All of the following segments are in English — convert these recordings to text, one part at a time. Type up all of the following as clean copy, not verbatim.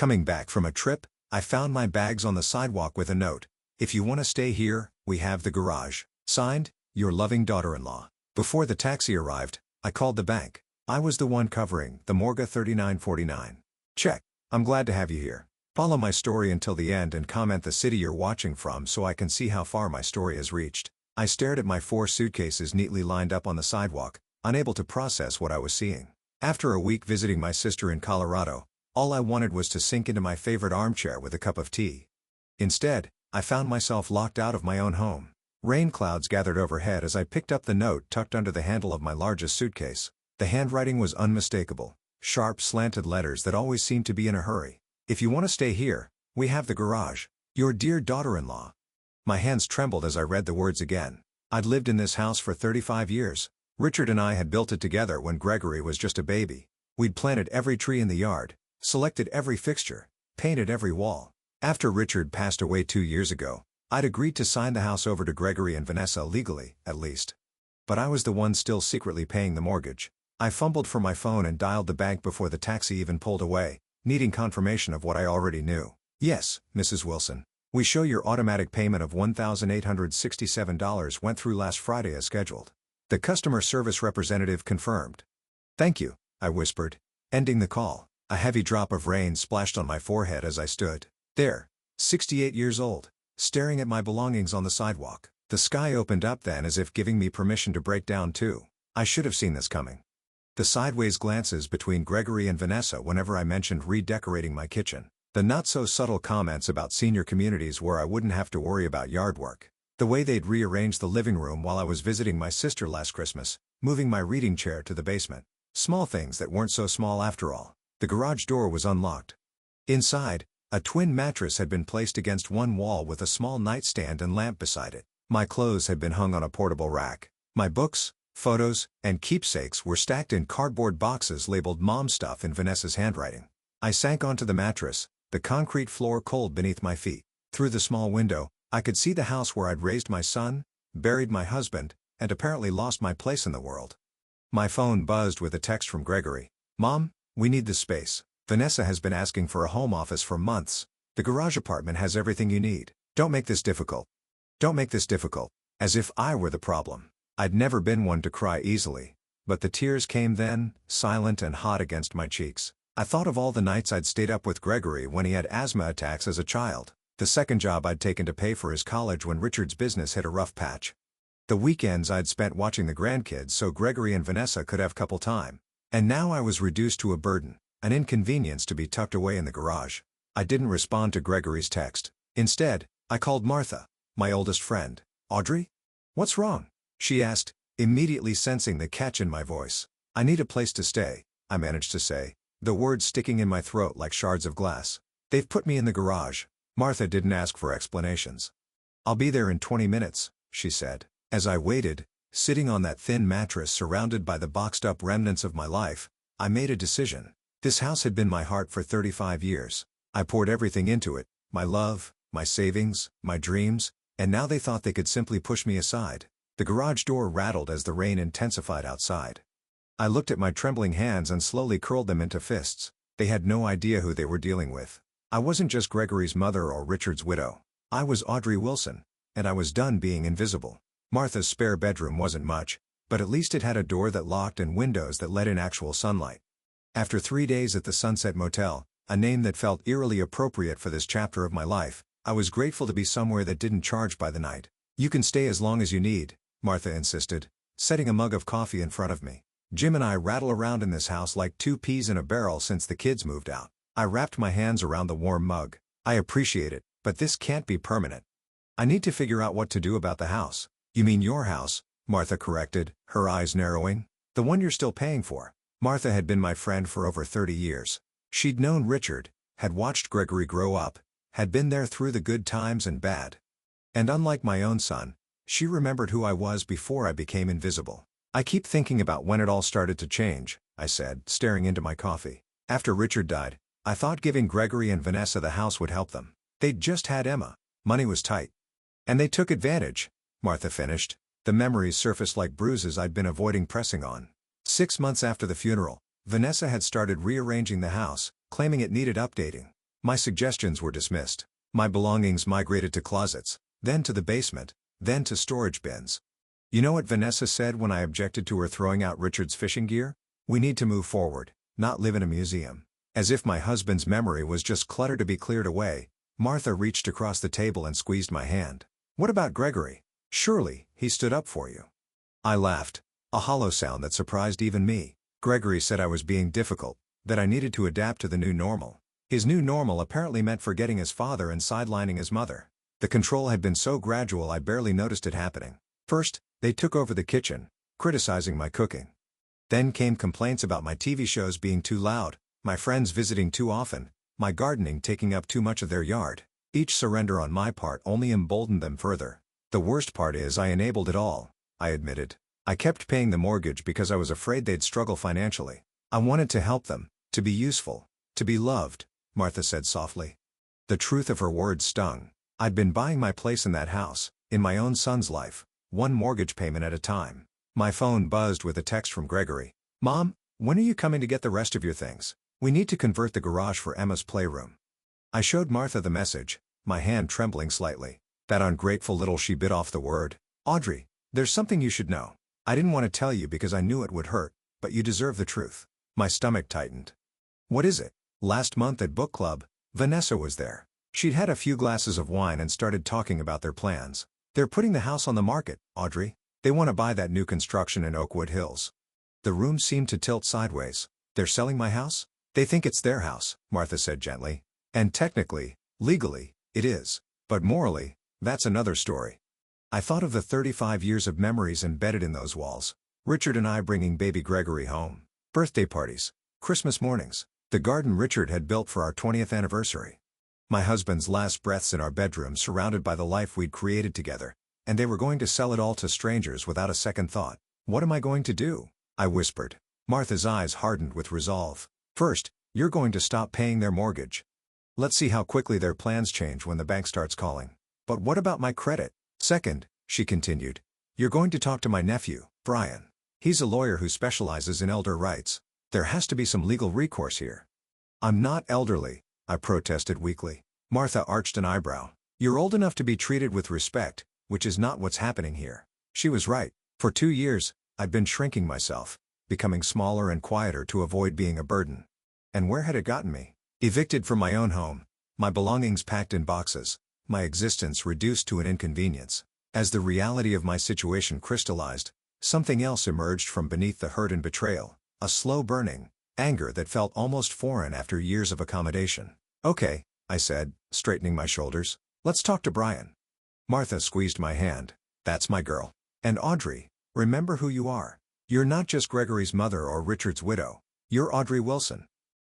Coming back from a trip, I found my bags on the sidewalk with a note. If you want to stay here, we have the garage. Signed, your loving daughter-in-law. Before the taxi arrived, I called the bank. I was the one covering the mortgage 3949. Check. I'm glad to have you here. Follow my story until the end and comment the city you're watching from so I can see how far my story has reached. I stared at my 4 suitcases neatly lined up on the sidewalk, unable to process what I was seeing. After a week visiting my sister in Colorado, all I wanted was to sink into my favorite armchair with a cup of tea. Instead, I found myself locked out of my own home. Rain clouds gathered overhead as I picked up the note tucked under the handle of my largest suitcase. The handwriting was unmistakable, sharp slanted letters that always seemed to be in a hurry. If you want to stay here, we have the garage. Your dear daughter-in-law. My hands trembled as I read the words again. I'd lived in this house for 35 years. Richard and I had built it together when Gregory was just a baby. We'd planted every tree in the yard, selected every fixture, painted every wall. After Richard passed away 2 years ago, I'd agreed to sign the house over to Gregory and Vanessa legally, at least. But I was the one still secretly paying the mortgage. I fumbled for my phone and dialed the bank before the taxi even pulled away, needing confirmation of what I already knew. Yes, Mrs. Wilson. We show your automatic payment of $1,867 went through last Friday as scheduled. The customer service representative confirmed. Thank you, I whispered, ending the call. A heavy drop of rain splashed on my forehead as I stood there, 68 years old, staring at my belongings on the sidewalk. The sky opened up then as if giving me permission to break down too. I should have seen this coming. The sideways glances between Gregory and Vanessa whenever I mentioned redecorating my kitchen. The not-so-subtle comments about senior communities where I wouldn't have to worry about yard work. The way they'd rearranged the living room while I was visiting my sister last Christmas, moving my reading chair to the basement. Small things that weren't so small after all. The garage door was unlocked. Inside, a twin mattress had been placed against one wall with a small nightstand and lamp beside it. My clothes had been hung on a portable rack. My books, photos, and keepsakes were stacked in cardboard boxes labeled mom stuff in Vanessa's handwriting. I sank onto the mattress, the concrete floor cold beneath my feet. Through the small window, I could see the house where I'd raised my son, buried my husband, and apparently lost my place in the world. My phone buzzed with a text from Gregory. Mom, we need the space. Vanessa has been asking for a home office for months. The garage apartment has everything you need. Don't make this difficult. Don't make this difficult. As if I were the problem. I'd never been one to cry easily. But the tears came then, silent and hot against my cheeks. I thought of all the nights I'd stayed up with Gregory when he had asthma attacks as a child. The second job I'd taken to pay for his college when Richard's business hit a rough patch. The weekends I'd spent watching the grandkids so Gregory and Vanessa could have couple time. And now I was reduced to a burden, an inconvenience to be tucked away in the garage. I didn't respond to Gregory's text. Instead, I called Martha, my oldest friend. Audrey? What's wrong? She asked, immediately sensing the catch in my voice. I need a place to stay, I managed to say, the words sticking in my throat like shards of glass. They've put me in the garage. Martha didn't ask for explanations. I'll be there in 20 minutes, she said. As I waited, sitting on that thin mattress surrounded by the boxed-up remnants of my life, I made a decision. This house had been my heart for 35 years. I poured everything into it, my love, my savings, my dreams, and now they thought they could simply push me aside. The garage door rattled as the rain intensified outside. I looked at my trembling hands and slowly curled them into fists. They had no idea who they were dealing with. I wasn't just Gregory's mother or Richard's widow. I was Audrey Wilson, and I was done being invisible. Martha's spare bedroom wasn't much, but at least it had a door that locked and windows that let in actual sunlight. After 3 days at the Sunset Motel, a name that felt eerily appropriate for this chapter of my life, I was grateful to be somewhere that didn't charge by the night. You can stay as long as you need, Martha insisted, setting a mug of coffee in front of me. Jim and I rattle around in this house like 2 peas in a barrel since the kids moved out. I wrapped my hands around the warm mug. I appreciate it, but this can't be permanent. I need to figure out what to do about the house. You mean your house, Martha corrected, her eyes narrowing. The one you're still paying for. Martha had been my friend for over 30 years. She'd known Richard, had watched Gregory grow up, had been there through the good times and bad. And unlike my own son, she remembered who I was before I became invisible. I keep thinking about when it all started to change, I said, staring into my coffee. After Richard died, I thought giving Gregory and Vanessa the house would help them. They'd just had Emma. Money was tight. And they took advantage, Martha finished. The memories surfaced like bruises I'd been avoiding pressing on. 6 months after the funeral, Vanessa had started rearranging the house, claiming it needed updating. My suggestions were dismissed. My belongings migrated to closets, then to the basement, then to storage bins. You know what Vanessa said when I objected to her throwing out Richard's fishing gear? We need to move forward, not live in a museum. As if my husband's memory was just clutter to be cleared away, Martha reached across the table and squeezed my hand. What about Gregory? Surely, he stood up for you. I laughed, a hollow sound that surprised even me. Gregory said I was being difficult, that I needed to adapt to the new normal. His new normal apparently meant forgetting his father and sidelining his mother. The control had been so gradual I barely noticed it happening. First, they took over the kitchen, criticizing my cooking. Then came complaints about my TV shows being too loud, my friends visiting too often, my gardening taking up too much of their yard. Each surrender on my part only emboldened them further. The worst part is I enabled it all, I admitted. I kept paying the mortgage because I was afraid they'd struggle financially. I wanted to help them, to be useful, to be loved, Martha said softly. The truth of her words stung. I'd been buying my place in that house, in my own son's life, one mortgage payment at a time. My phone buzzed with a text from Gregory. Mom, when are you coming to get the rest of your things? We need to convert the garage for Emma's playroom. I showed Martha the message, my hand trembling slightly. That ungrateful little she bit off the word. Audrey, there's something you should know. I didn't want to tell you because I knew it would hurt, but you deserve the truth. My stomach tightened. What is it? Last month at book club, Vanessa was there. She'd had a few glasses of wine and started talking about their plans. They're putting the house on the market, Audrey. They want to buy that new construction in Oakwood Hills. The room seemed to tilt sideways. They're selling my house? They think it's their house, Martha said gently. And technically, legally, it is. But morally, that's another story. I thought of the 35 years of memories embedded in those walls. Richard and I bringing baby Gregory home. Birthday parties. Christmas mornings. The garden Richard had built for our 20th anniversary. My husband's last breaths in our bedroom surrounded by the life we'd created together. And they were going to sell it all to strangers without a second thought. What am I going to do? I whispered. Martha's eyes hardened with resolve. First, you're going to stop paying their mortgage. Let's see how quickly their plans change when the bank starts calling. But what about my credit? Second, she continued, you're going to talk to my nephew, Brian. He's a lawyer who specializes in elder rights. There has to be some legal recourse here. I'm not elderly, I protested weakly. Martha arched an eyebrow. You're old enough to be treated with respect, which is not what's happening here. She was right. For 2 years, I'd been shrinking myself, becoming smaller and quieter to avoid being a burden. And where had it gotten me? Evicted from my own home, my belongings packed in boxes, my existence reduced to an inconvenience. As the reality of my situation crystallized, something else emerged from beneath the hurt and betrayal, a slow burning, anger that felt almost foreign after years of accommodation. Okay, I said, straightening my shoulders. Let's talk to Brian. Martha squeezed my hand. That's my girl. And Audrey, remember who you are. You're not just Gregory's mother or Richard's widow. You're Audrey Wilson.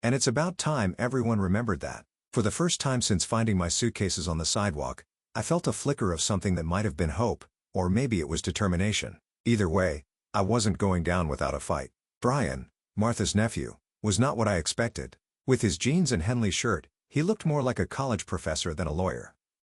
And it's about time everyone remembered that. For the first time since finding my suitcases on the sidewalk, I felt a flicker of something that might have been hope, or maybe it was determination. Either way, I wasn't going down without a fight. Brian, Martha's nephew, was not what I expected. With his jeans and Henley shirt, he looked more like a college professor than a lawyer.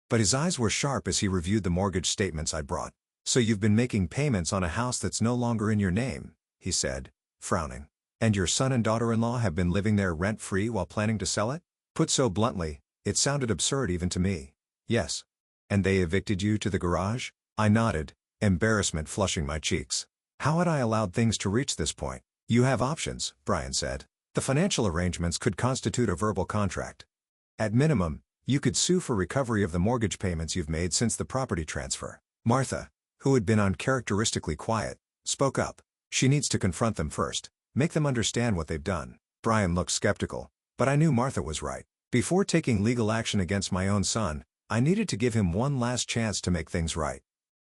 But his eyes were sharp as he reviewed the mortgage statements I'd brought. So you've been making payments on a house that's no longer in your name, he said, frowning. And your son and daughter-in-law have been living there rent-free while planning to sell it? Put so bluntly, it sounded absurd even to me. Yes. And they evicted you to the garage? I nodded, embarrassment flushing my cheeks. How had I allowed things to reach this point? You have options, Brian said. The financial arrangements could constitute a verbal contract. At minimum, you could sue for recovery of the mortgage payments you've made since the property transfer. Martha, who had been uncharacteristically quiet, spoke up. She needs to confront them first, make them understand what they've done. Brian looked skeptical, but I knew Martha was right. Before taking legal action against my own son, I needed to give him one last chance to make things right.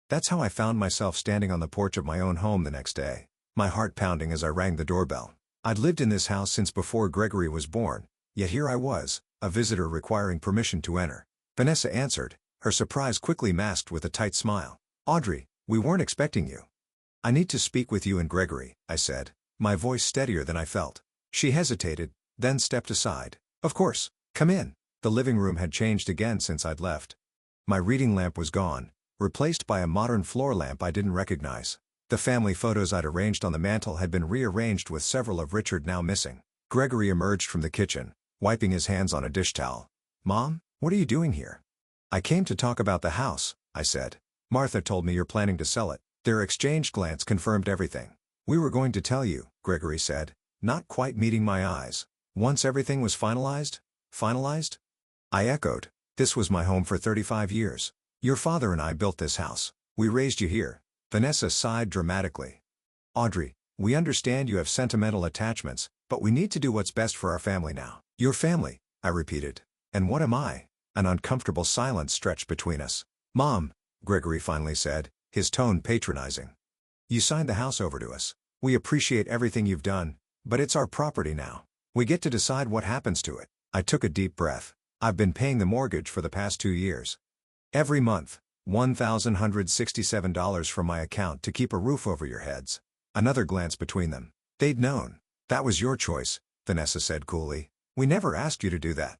That's how I found myself standing on the porch of my own home the next day, my heart pounding as I rang the doorbell. I'd lived in this house since before Gregory was born, yet here I was, a visitor requiring permission to enter. Vanessa answered, her surprise quickly masked with a tight smile. Audrey, we weren't expecting you. I need to speak with you and Gregory, I said, my voice steadier than I felt. She hesitated, then stepped aside. Of course, come in. The living room had changed again since I'd left. My reading lamp was gone, replaced by a modern floor lamp I didn't recognize. The family photos I'd arranged on the mantel had been rearranged with several of Richard now missing. Gregory emerged from the kitchen, wiping his hands on a dish towel. "Mom, what are you doing here?" "I came to talk about the house," I said. "Martha told me you're planning to sell it." Their exchanged glance confirmed everything. "We were going to tell you," Gregory said, not quite meeting my eyes. "Once everything was finalized?" "Finalized?" I echoed. "This was my home for 35 years. Your father and I built this house. We raised you here." Vanessa sighed dramatically. "Audrey, we understand you have sentimental attachments, but we need to do what's best for our family now." "Your family," I repeated. "And what am I?" An uncomfortable silence stretched between us. "Mom," Gregory finally said, his tone patronizing. "You signed the house over to us. We appreciate everything you've done, but it's our property now. We get to decide what happens to it." I took a deep breath. "I've been paying the mortgage for the past 2 years. Every month, $1,167 from my account to keep a roof over your heads." Another glance between them. "They'd known. That was your choice," Vanessa said coolly. "We never asked you to do that."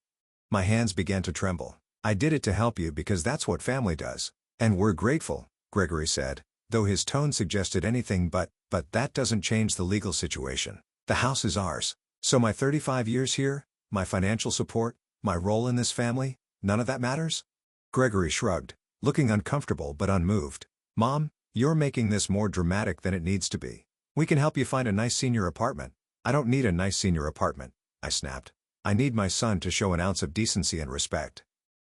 My hands began to tremble. "I did it to help you because that's what family does. And we're grateful," Gregory said, though his tone suggested anything but that doesn't change the legal situation. "The house is ours. So my 35 years here, my financial support, my role in this family, none of that matters?" Gregory shrugged, looking uncomfortable but unmoved. "Mom, you're making this more dramatic than it needs to be. We can help you find a nice senior apartment." "I don't need a nice senior apartment," I snapped. "I need my son to show an ounce of decency and respect."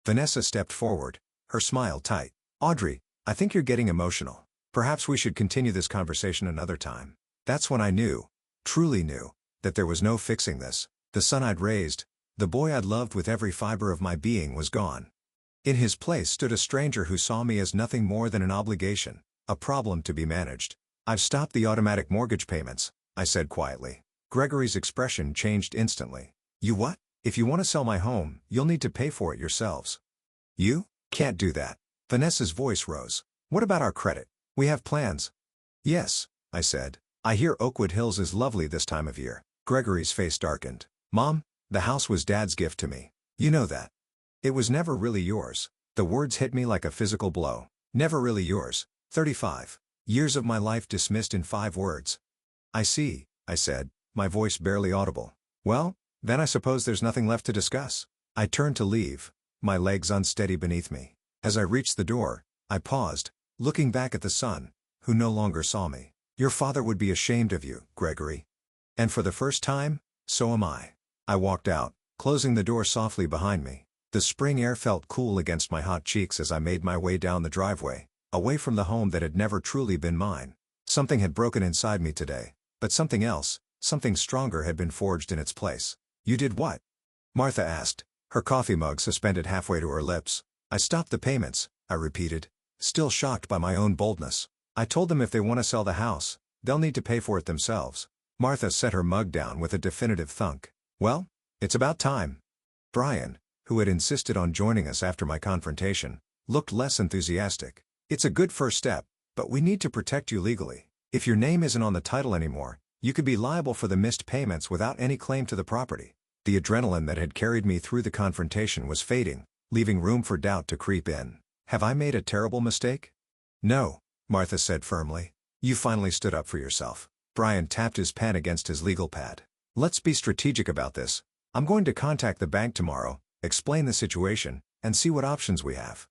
Vanessa stepped forward, her smile tight. "Audrey, I think you're getting emotional. Perhaps we should continue this conversation another time." That's when I knew, truly knew, that there was no fixing this. The son I'd raised, the boy I'd loved with every fiber of my being was gone. In his place stood a stranger who saw me as nothing more than an obligation, a problem to be managed. "I've stopped the automatic mortgage payments," I said quietly. Gregory's expression changed instantly. "You what?" "If you want to sell my home, you'll need to pay for it yourselves." "You? Can't do that." Vanessa's voice rose. "What about our credit? We have plans." "Yes," I said. "I hear Oakwood Hills is lovely this time of year." Gregory's face darkened. "Mom, the house was Dad's gift to me. You know that. It was never really yours." The words hit me like a physical blow. Never really yours. 35 years of my life dismissed in 5 words. "I see," I said, my voice barely audible. "Well, then I suppose there's nothing left to discuss." I turned to leave, my legs unsteady beneath me. As I reached the door, I paused, looking back at the son, who no longer saw me. "Your father would be ashamed of you, Gregory. And for the first time, so am I." I walked out, closing the door softly behind me. The spring air felt cool against my hot cheeks as I made my way down the driveway, away from the home that had never truly been mine. Something had broken inside me today, but something else, something stronger had been forged in its place. "You did what?" Martha asked, her coffee mug suspended halfway to her lips. "I stopped the payments," I repeated, still shocked by my own boldness. "I told them if they want to sell the house, they'll need to pay for it themselves." Martha set her mug down with a definitive thunk. "Well, it's about time." Brian, who had insisted on joining us after my confrontation, looked less enthusiastic. "It's a good first step, but we need to protect you legally. If your name isn't on the title anymore, you could be liable for the missed payments without any claim to the property." The adrenaline that had carried me through the confrontation was fading, leaving room for doubt to creep in. "Have I made a terrible mistake?" "No," Martha said firmly. "You finally stood up for yourself." Brian tapped his pen against his legal pad. "Let's be strategic about this. I'm going to contact the bank tomorrow, explain the situation, and see what options we have.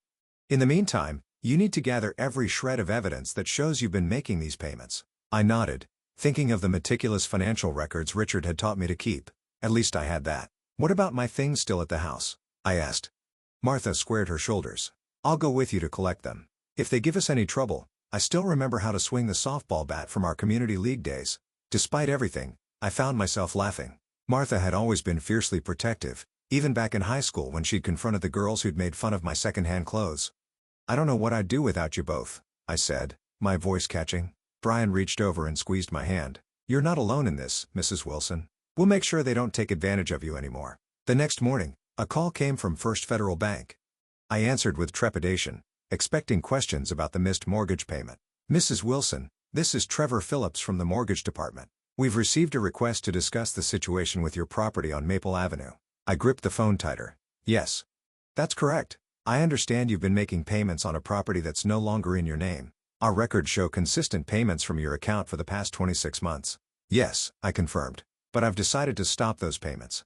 In the meantime, you need to gather every shred of evidence that shows you've been making these payments." I nodded, thinking of the meticulous financial records Richard had taught me to keep. At least I had that. "What about my things still at the house?" I asked. Martha squared her shoulders. "I'll go with you to collect them. If they give us any trouble, I still remember how to swing the softball bat from our community league days." Despite everything, I found myself laughing. Martha had always been fiercely protective, even back in high school when she'd confronted the girls who'd made fun of my secondhand clothes. "I don't know what I'd do without you both," I said, my voice catching. Brian reached over and squeezed my hand. "You're not alone in this, Mrs. Wilson. We'll make sure they don't take advantage of you anymore." The next morning, a call came from First Federal Bank. I answered with trepidation, expecting questions about the missed mortgage payment. "Mrs. Wilson, this is Trevor Phillips from the mortgage department. We've received a request to discuss the situation with your property on Maple Avenue." I gripped the phone tighter. "Yes. That's correct. I understand you've been making payments on a property that's no longer in your name. Our records show consistent payments from your account for the past 26 months. "Yes," I confirmed. "But I've decided to stop those payments."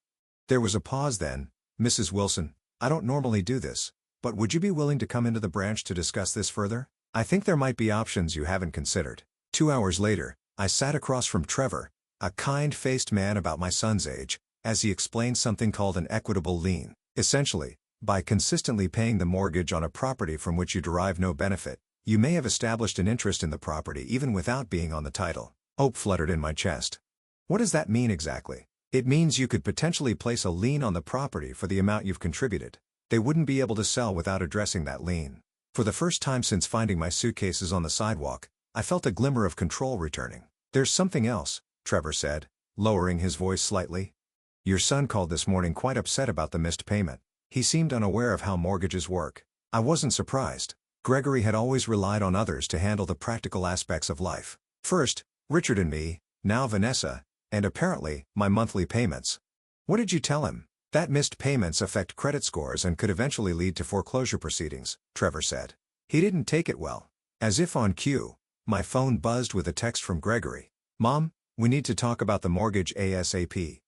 There was a pause then. Mrs. Wilson, I don't normally do this, but would you be willing to come into the branch to discuss this further? I think there might be options you haven't considered. 2 hours later, I sat across from Trevor, a kind-faced man about my son's age, as he explained something called an equitable lien. Essentially, by consistently paying the mortgage on a property from which you derive no benefit, you may have established an interest in the property even without being on the title. Hope fluttered in my chest. What does that mean exactly? It means you could potentially place a lien on the property for the amount you've contributed. They wouldn't be able to sell without addressing that lien. For the first time since finding my suitcases on the sidewalk, I felt a glimmer of control returning. There's something else, Trevor said, lowering his voice slightly. Your son called this morning quite upset about the missed payment. He seemed unaware of how mortgages work. I wasn't surprised. Gregory had always relied on others to handle the practical aspects of life. First, Richard and me, now Vanessa, and apparently, my monthly payments. What did you tell him? That missed payments affect credit scores and could eventually lead to foreclosure proceedings, Trevor said. He didn't take it well. As if on cue, my phone buzzed with a text from Gregory. Mom, we need to talk about the mortgage ASAP.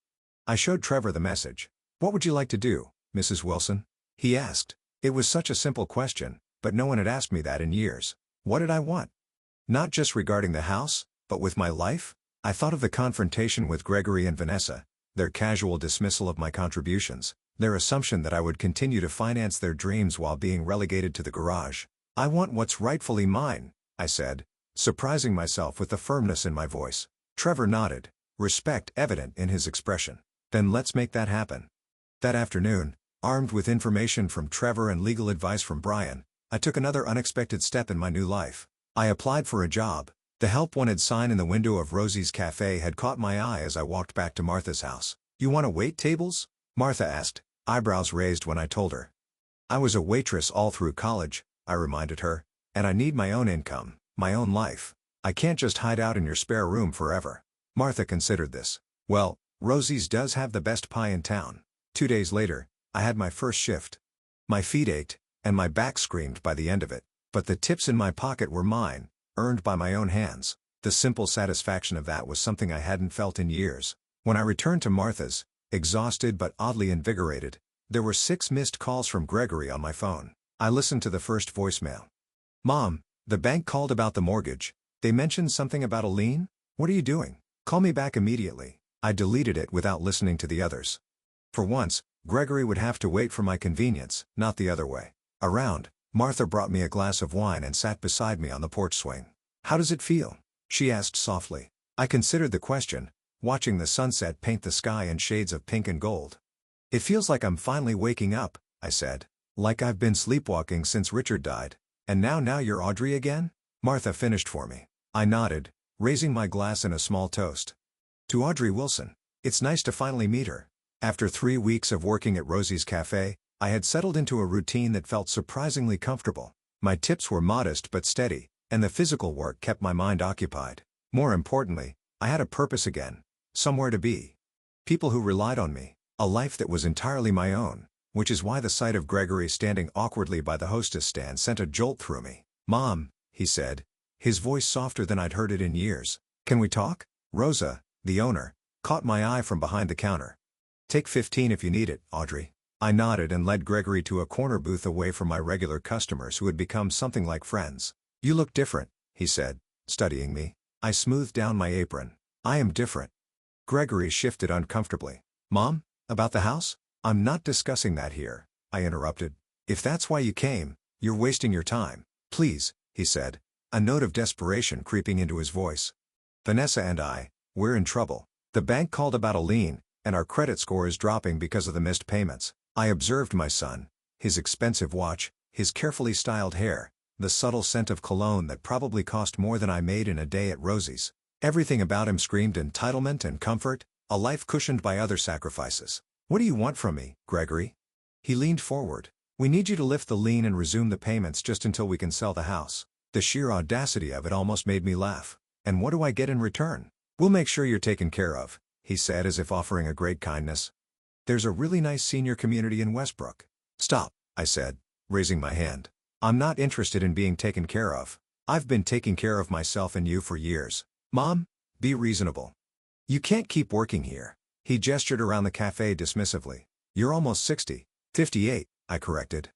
I showed Trevor the message. What would you like to do, Mrs. Wilson? He asked. It was such a simple question, but no one had asked me that in years. What did I want? Not just regarding the house, but with my life? I thought of the confrontation with Gregory and Vanessa, their casual dismissal of my contributions, their assumption that I would continue to finance their dreams while being relegated to the garage. I want what's rightfully mine, I said, surprising myself with the firmness in my voice. Trevor nodded, respect evident in his expression. Then let's make that happen. That afternoon, armed with information from Trevor and legal advice from Brian, I took another unexpected step in my new life. I applied for a job. The help wanted sign in the window of Rosie's cafe had caught my eye as I walked back to Martha's house. You want to wait tables? Martha asked, eyebrows raised when I told her. I was a waitress all through college, I reminded her, and I need my own income, my own life. I can't just hide out in your spare room forever. Martha considered this. Well, Rosie's does have the best pie in town. 2 days later, I had my first shift. My feet ached, and my back screamed by the end of it, but the tips in my pocket were mine, earned by my own hands. The simple satisfaction of that was something I hadn't felt in years. When I returned to Martha's, exhausted but oddly invigorated, there were 6 missed calls from Gregory on my phone. I listened to the first voicemail. Mom, the bank called about the mortgage. They mentioned something about a lien? What are you doing? Call me back immediately. I deleted it without listening to the others. For once, Gregory would have to wait for my convenience, not the other way. Around, Martha brought me a glass of wine and sat beside me on the porch swing. How does it feel? She asked softly. I considered the question, watching the sunset paint the sky in shades of pink and gold. It feels like I'm finally waking up, I said. Like I've been sleepwalking since Richard died. And now you're Audrey again? Martha finished for me. I nodded, raising my glass in a small toast. To Audrey Wilson. It's nice to finally meet her. After 3 weeks of working at Rosie's Cafe, I had settled into a routine that felt surprisingly comfortable. My tips were modest but steady, and the physical work kept my mind occupied. More importantly, I had a purpose again. Somewhere to be. People who relied on me. A life that was entirely my own, which is why the sight of Gregory standing awkwardly by the hostess stand sent a jolt through me. Mom, he said, his voice softer than I'd heard it in years. Can we talk? Rosa, the owner, caught my eye from behind the counter. Take 15 if you need it, Audrey. I nodded and led Gregory to a corner booth away from my regular customers who had become something like friends. You look different, he said, studying me. I smoothed down my apron. I am different. Gregory shifted uncomfortably. Mom, about the house? I'm not discussing that here, I interrupted. If that's why you came, you're wasting your time. Please, he said, a note of desperation creeping into his voice. Vanessa and we're in trouble. The bank called about a lien, and our credit score is dropping because of the missed payments. I observed my son, his expensive watch, his carefully styled hair, the subtle scent of cologne that probably cost more than I made in a day at Rosie's. Everything about him screamed entitlement and comfort, a life cushioned by other sacrifices. What do you want from me, Gregory? He leaned forward. We need you to lift the lien and resume the payments just until we can sell the house. The sheer audacity of it almost made me laugh. And what do I get in return? We'll make sure you're taken care of, he said as if offering a great kindness. There's a really nice senior community in Westbrook. Stop, I said, raising my hand. I'm not interested in being taken care of. I've been taking care of myself and you for years. Mom, be reasonable. You can't keep working here. He gestured around the cafe dismissively. You're almost 60. 58, I corrected.